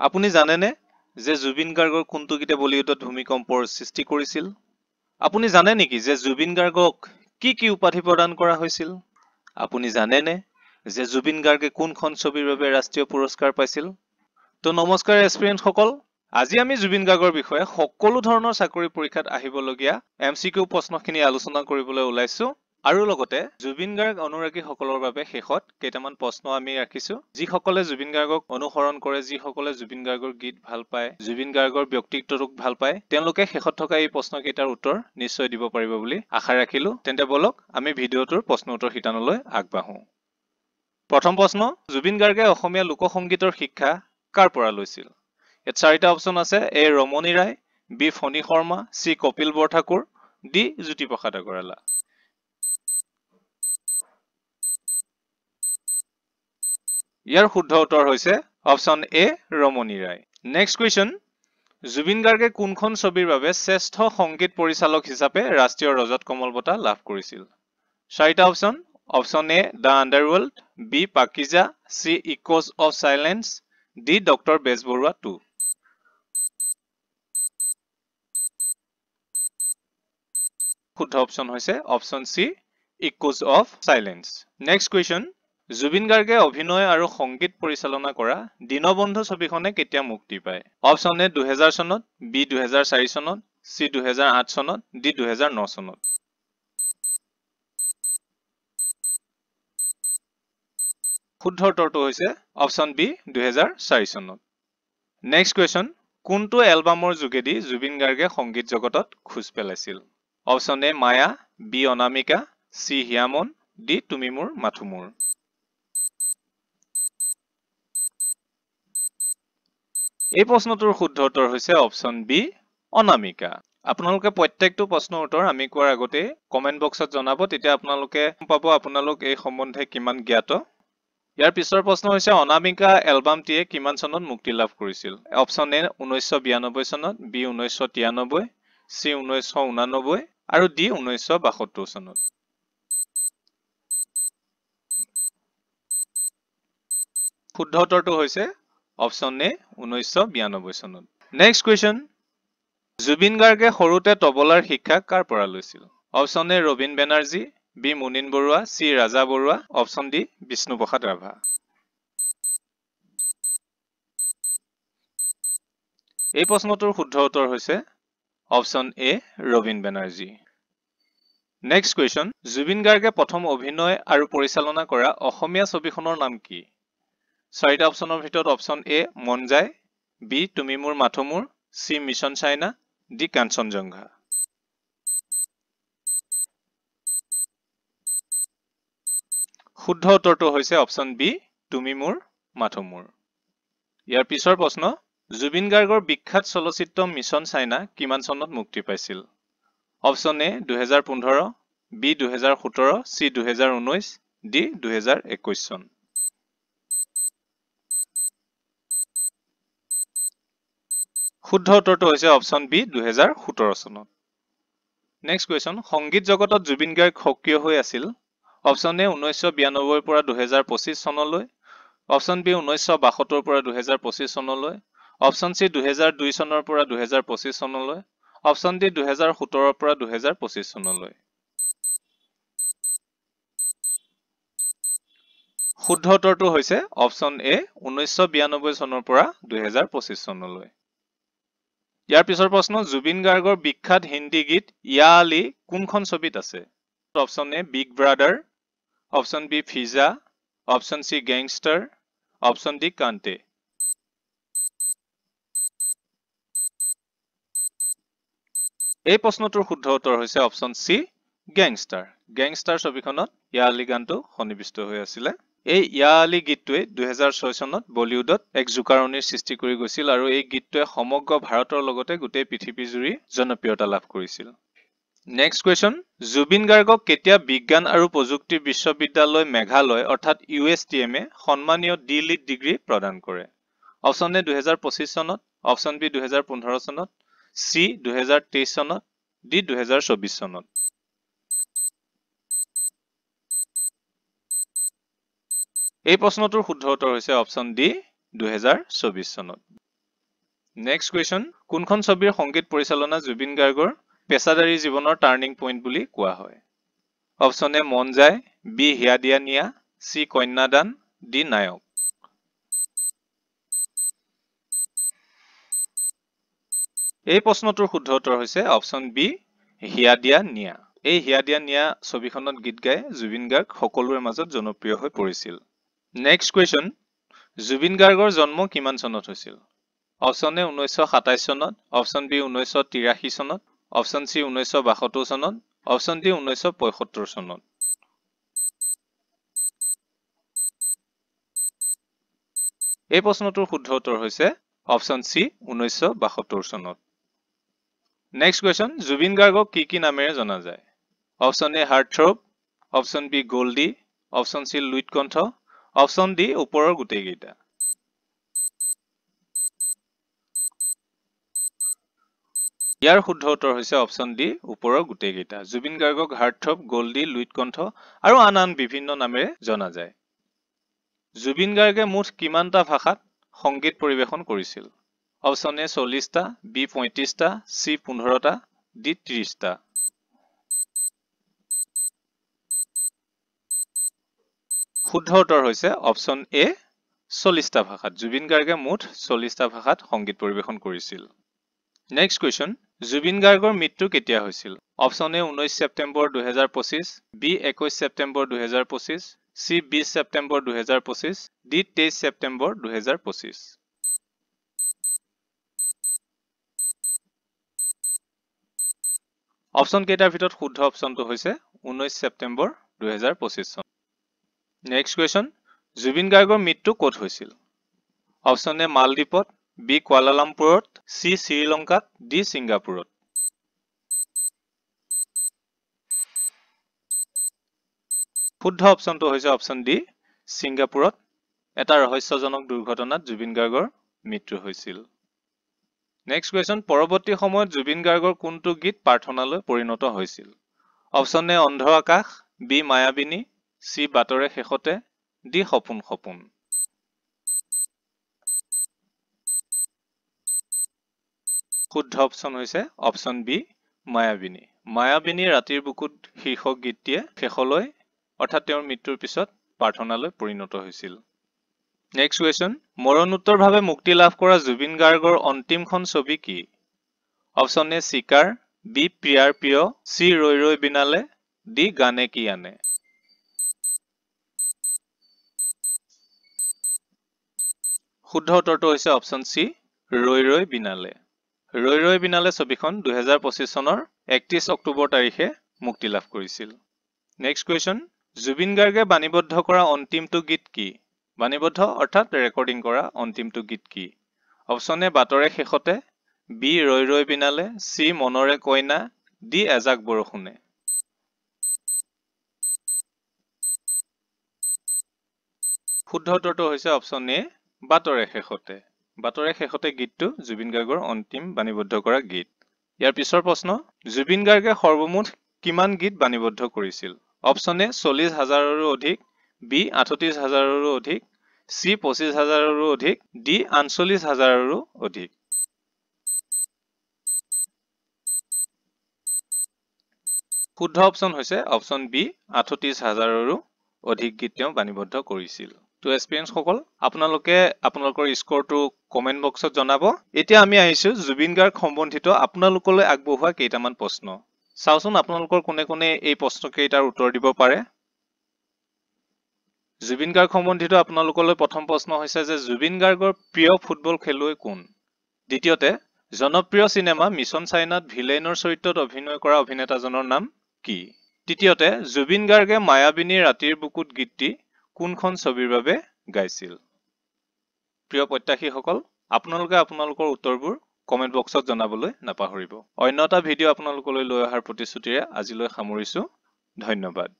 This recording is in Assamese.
আপুনি জানেনে যে জুবিন গাৰ্গৰ কোনটো গীতে বলিউডত ভূমিকম্পৰ সৃষ্টি কৰিছিল? আপুনি জানে নেকি যে জুবিন গাৰ্গক কি উপাধি প্ৰদান কৰা হৈছিল? আপুনি জানেনে যে জুবিন গাৰ্গে কোনখন ছবিৰ বাবে ৰাষ্ট্ৰীয় পুৰস্কাৰ পাইছিল? তো নমস্কাৰ এস্পিৰেণ্টসকল, আজি আমি জুবিন গাৰ্গৰ বিষয়ে সকলো ধৰণৰ চাকৰি পৰীক্ষাত আহিবলগীয়া MCQ প্ৰশ্নখিনি আলোচনা কৰিবলৈ ওলাইছো। আৰু লগতে জুবিন গাৰ্গ অনুৰাগীসকলৰ বাবে শেষত কেইটামান প্ৰশ্ন আমি ৰাখিছো, যিসকলে জুবিন গাৰ্গক অনুসৰণ কৰে, যিসকলে জুবিন গাৰ্গৰ গীত ভাল পায়, জুবিন গাৰ্গৰ ব্যক্তিত্বটোক ভাল পায়, তেওঁলোকে শেষত থকা এই প্ৰশ্নকেইটাৰ উত্তৰ নিশ্চয় দিব পাৰিব বুলি আশা ৰাখিলো। তেন্তে বলক আমি ভিডিঅ'টোৰ প্ৰশ্ন উত্তৰ শিতানলৈ আগবাঢ়ো। প্ৰথম প্ৰশ্ন, জুবিন গাৰ্গে অসমীয়া লোকসংগীতৰ শিক্ষা কাৰ পৰা লৈছিল? ইয়াত চাৰিটা অপচন আছে: এ ৰমণী ৰায়, বি ফণী শৰ্মা, চি কপিল বৰঠাকুৰ, ডি জ্যোতিপ্ৰসাদ আগৰৱালা। ইয়াৰ শুদ্ধ উত্তৰ হৈছে অপচন এ ৰমণী ৰায়। নেক্সট কুৱেশ্যন, জুবিন গাৰ্গে কোনখন ছবিৰ বাবে শ্ৰেষ্ঠ সংগীত পৰিচালক হিচাপে ৰাষ্ট্ৰীয় ৰজত কমল বঁটা লাভ কৰিছিল? চাৰিটা option: option A the underworld, B Pakeezah, C echoes of silence, D doctor Bezbaruah 2। শুদ্ধ অপচন হৈছে option C echoes of silence. Next question, Zubeen গাৰ্গে অভিনয় আৰু সংগীত পৰিচালনা কৰা দীনবন্ধু ছবিখনে কেতিয়া মুক্তি পায়? অপচন এ 2000 চনত, বি 2004 চনত, চি 2008 চনত, ডি 2009 চনত। শুদ্ধ উত্তৰটো হৈছে অপচন বি 2004 চনত। নেক্সট কুৱেশ্যন, কোনটো এলবামৰ যোগেদি জুবিন গাৰ্গে সংগীত জগতত খোজ পেলাইছিল? অপচন এ মায়া, B Anamika, C Hiyamon, D তুমি মোৰ মাথো মোৰ। এই প্ৰশ্নটোৰ শুদ্ধ উত্তৰ হৈছে অপচন বি অনামিকা। আপোনালোকে প্ৰত্যেকটো প্ৰশ্নৰ উত্তৰ আমি কোৱাৰ আগতে কমেন্ট বক্সত জনাব, তেতিয়া আপোনালোকে পাব আপোনালোক এই সম্বন্ধে কিমান জ্ঞাত। ইয়াৰ পিছৰ প্ৰশ্ন হৈছে অনামিকা এলবামটিয়ে কিমান চনত মুক্তি লাভ কৰিছিল? অপচন এ 1992 চনত, বি 1993, চি 1989 আৰু ডি 1972 চনত। শুদ্ধ উত্তৰটো হৈছে অপচন এ 1992 চনত। নেক্সট কুৱেশ্যন, জুবিন গাৰ্গে সৰুতে তবলাৰ শিক্ষা কাৰ পৰা লৈছিল? অপচন এ ৰবীন বেনাৰ্জী, বি মুনীন বৰুৱা, চি ৰাজা বৰুৱা, অপচন ডি বিষ্ণুপ্ৰসাদ ৰাভা। এই প্ৰশ্নটোৰ শুদ্ধ উত্তৰ হৈছে অপচন এ ৰবীন বেনাৰ্জী। নেক্সট কুৱেশ্যন, জুবিন গাৰ্গে প্ৰথম অভিনয় আৰু পৰিচালনা কৰা অসমীয়া ছবিখনৰ নাম কি? চাৰিটা অপচনৰ ভিতৰত অপচন এ মন যায়, বি তুমি মোৰ মাথো মোৰ, C mission China, D Kanchenjunga. শুদ্ধ উত্তৰটো হৈছে অপচন বি তুমি মোৰ মাথো মোৰ। ইয়াৰ পিছৰ প্ৰশ্ন, জুবিন গাৰ্গৰ বিখ্যাত চলচ্চিত্ৰ মিছন চাইনা কিমান চনত মুক্তি পাইছিল? অপচন এ 2015, বি 2017, চি 2019, ডি 2021 চন। শুদ্ধ উত্তৰটো হৈছে অপচন বি 2017 চনত। নেক্সট কুৱেশ্যন, সংগীত জগতত জুবিন গাৰ্গ সক্ৰিয় হৈ আছিল? অপচন এ 1992 পৰা 2025 চনলৈ, অপচন বি 1972 পৰা 2025 চনলৈ, অপচন চি 2002 চনৰ পৰা 2025 চনলৈ, অপচন ডি 2017 পৰা 2025 চনলৈ। শুদ্ধ উত্তৰটো হৈছে অপচন এ 1992 চনৰ পৰা 2025 চনলৈ। ইয়াৰ পিছৰ প্ৰশ্ন, জুবিন গাৰ্গৰ বিখ্যাত হিন্দী গীত ইয়া আলী কোনখন ছবিত আছে? Option A big brother, option B Fiza, option C gangster, option D Kaante. এই প্ৰশ্নটোৰ শুদ্ধ উত্তৰ হৈছে অপচন চি গেংষ্টাৰ। গেংষ্টাৰ ছবিখনত ইয়া আলী গানটো সন্নিৱিষ্ট হৈ আছিলে। এই ইয়া আলী গীতটোৱে 2006 চনত বলিউডত এক জোকাৰণিৰ সৃষ্টি কৰি গৈছিল আৰু এই গীতটোৱে সমগ্ৰ ভাৰতৰ লগতে গোটেই পৃথিৱী জুৰি জনপ্ৰিয়তা লাভ কৰিছিল। নেক্সট কুৱেশ্যন, জুবিন গাৰ্গক কেতিয়া বিজ্ঞান আৰু প্ৰযুক্তি বিশ্ববিদ্যালয় মেঘালয় অৰ্থাৎ USTM সন্মানীয় ডি লিট ডিগ্ৰী প্ৰদান কৰে? অপচন এ 2025 চনত, অপচন বি 2015 চনত, চি 2023 চনত, ডি 2024 চনত। এই প্ৰশ্নটোৰ শুদ্ধ উত্তৰ হৈছে অপচন ডি 2024 চনত। নেক্সট কুৱেশ্যন, কোনখন ছবিৰ সংগীত পৰিচালনা জুবিন গাৰ্গৰ পেছাদাৰী জীৱনৰ টাৰ্ণিং পইণ্ট বুলি কোৱা হয়? অপশ্যন এ মন যায়, বি হিয়া দিয়া নিয়া, চি কন্যাদান, ডি নায়ক। এই প্ৰশ্নটোৰ শুদ্ধ উত্তৰ হৈছে অপশ্যন বি হিয়া দিয়া নিয়া। এই হিয়া দিয়া নিয়া ছবিখনত গীত গাই জুবিন গাৰ্গ সকলোৰে মাজত জনপ্ৰিয় হৈ পৰিছিল। নেক্সট কুৱেশ্যন, জুবিন গাৰ্গৰ জন্ম কিমান চনত হৈছিল? অপশ্যন এ 1927 চনত, অপশ্যন বি 1983 চনত, অপশ্যন চি 1972 চনত, অপশ্যন ডি 1975 চনত। এই প্ৰশ্নটোৰ শুদ্ধ উত্তৰ হৈছে অপশ্যন চি 1972 চনত। নেক্সট কুৱেশ্যন, জুবিন গাৰ্গক কি নামেৰে জনা যায়? Option A heartthrob, option B Goldie, option C Luit Kontho, option D ওপৰৰ গোটেইকেইটা। ইয়াৰ শুদ্ধ উত্তৰ হৈছে অপশ্যন ডি ওপৰৰ গোটেইকেইটা। জুবিন গাৰ্গক হাৰ্টথ্ৰব, গল্ডি, লুইট কণ্ঠ আৰু আন বিভিন্ন নামেৰে জনা যায়। জুবিন গাৰ্গে মুঠ কিমানটা ভাষাত সংগীত পৰিৱেশন কৰিছিল? অপশ্যন এ 40টা, বি 35টা, চি 15টা, ডি 30টা। শুদ্ধ উত্তৰ হৈছে অপশ্যন এ 40টা ভাষাত। জুবিন গাৰ্গে মুঠ 40টা ভাষাত সংগীত পৰিৱেশন কৰিছিল। নেক্সট কুৱেশ্যন, জুবিন গাৰ্গৰ মৃত্যু কেতিয়া হৈছিল? Option A 19 September 2025, B 21 September 2025, C 20 September 2025, D 23 September 2025। Option কেইটাৰ ভিতৰত শুদ্ধ অপশ্যনটো হৈছে 19 ছেপ্টেম্বৰ 2025 চন। নেক্সট কুৱেশ্যন, জুবিন গাৰ্গৰ মৃত্যু ক'ত হৈছিল? অপশ্যন এ মালদ্বীপত, বি কুৱালালামপুৰত, চি শ্ৰীলংকাত, ডি ছিংগাপুৰত। শুদ্ধ অপশ্যনটো হৈছে অপশ্যন ডি ছিংগাপুৰত। এটা ৰহস্যজনক দুৰ্ঘটনাত জুবিন গাৰ্গৰ মৃত্যু হৈছিল। নেক্সট কুৱেশ্যন, পৰৱৰ্তী সময়ত জুবিন গাৰ্গৰ কোনটো গীত প্ৰাৰ্থনালৈ পৰিণত হৈছিল? অপশ্যন এ অন্ধ আকাশ, বি মায়াবিনী, চি বাটৰে শেষতে, ডি সপোন সপোন। শুদ্ধ অপশ্যন হৈছে অপশ্যন বি মায়াবিনী। মায়াবিনী ৰাতিৰ বুকুত শীৰ্ষক গীতটিয়ে শেষলৈ অৰ্থাৎ তেওঁৰ মৃত্যুৰ পিছত প্ৰাৰ্থনালৈ পৰিণত হৈছিল। নেক্সট কুৱেশ্যন, মৰণোত্তৰভাৱে মুক্তি লাভ কৰা জুবিন গাৰ্গৰ অন্তিমখন ছবি কি? অপশ্যন এ চিকাৰ, বি প্ৰিয়াৰ প্ৰিয়, চি ৰৈ ৰৈ বিনালে, ডি গানে কি আনে। শুদ্ধ উত্তৰটো হৈছে অপশ্যন চি ৰৈ ৰৈ বিনালে। ৰৈ ৰৈ বিনালে ছবিখন 2025 চনৰ 31 অক্টোবৰ তাৰিখে মুক্তি লাভ কৰিছিল। নেক্সট কুৱেশ্যন, জুবিন গাৰ্গে বাণীবদ্ধ কৰা অন্তিমটো গীত কি? বাণীবদ্ধ অৰ্থাৎ ৰেকৰ্ডিং কৰা অন্তিমটো গীত কি? অপশ্যন এ বাটৰে শেষতে, বি ৰৈ ৰৈ বিনালে, চি মনৰে কইনা, ডি এজাক বৰষুণে। শুদ্ধ উত্তৰটো হৈছে অপশ্যন এ বাটৰে শেষতে। বাটৰে শেষতে গীতটো জুবিন গাৰ্গৰ অন্তিম বাণীবদ্ধ কৰা গীত। ইয়াৰ পিছৰ প্ৰশ্ন, জুবিন গাৰ্গে সৰ্বমুঠ কিমান গীত বাণীবদ্ধ কৰিছিল? অপশ্যন এ 40,000ৰো অধিক, বি 38,000ৰো অধিক, চি 25,000ৰো অধিক, ডি 39,000ৰো অধিক। শুদ্ধ অপশ্যন হৈছে অপশ্যন বি 38,000ৰো অধিক গীত তেওঁ বাণীবদ্ধ কৰিছিল। তো এক্সপিৰিয়েন্স সকল, আপোনালোকে আপোনালোকৰ স্কৰটো কমেন্ট বক্সত জনাব। এতিয়া আমি আহিছো জুবিন গাৰ্গ সম্বন্ধিত আপোনালোকলৈ আগবঢ়োৱা কেইটামান প্ৰশ্ন। চাওচোন আপোনালোকৰ কোনে কোনে এই প্ৰশ্ন কেইটাৰ উত্তৰ দিব পাৰে। জুবিন গাৰ্গ সম্বন্ধিত আপোনালোকলৈ প্ৰথম প্ৰশ্ন হৈছে যে জুবিন গাৰ্গৰ প্ৰিয় ফুটবল খেলুৱৈ কোন? দ্বিতীয়তে, জনপ্ৰিয় চিনেমা মিছন চাইনাত ভিলেইনৰ চৰিত্ৰত অভিনয় কৰা অভিনেতাজনৰ নাম কি? তৃতীয়তে, জুবিন গাৰ্গে মায়াবিনী ৰাতিৰ বুকুত গীতটি কোনখন ছবিৰ বাবে গাইছিল? প্ৰিয় প্ৰত্যাশীসকল, আপোনালোকে আপোনালোকৰ উত্তৰবোৰ কমেন্ট বক্সত জনাবলৈ নাপাহৰিব। অন্য এটা ভিডিঅ' আপোনালোকলৈ লৈ অহাৰ প্ৰতিশ্ৰুতিৰে আজিলৈ সামৰিছো। ধন্যবাদ।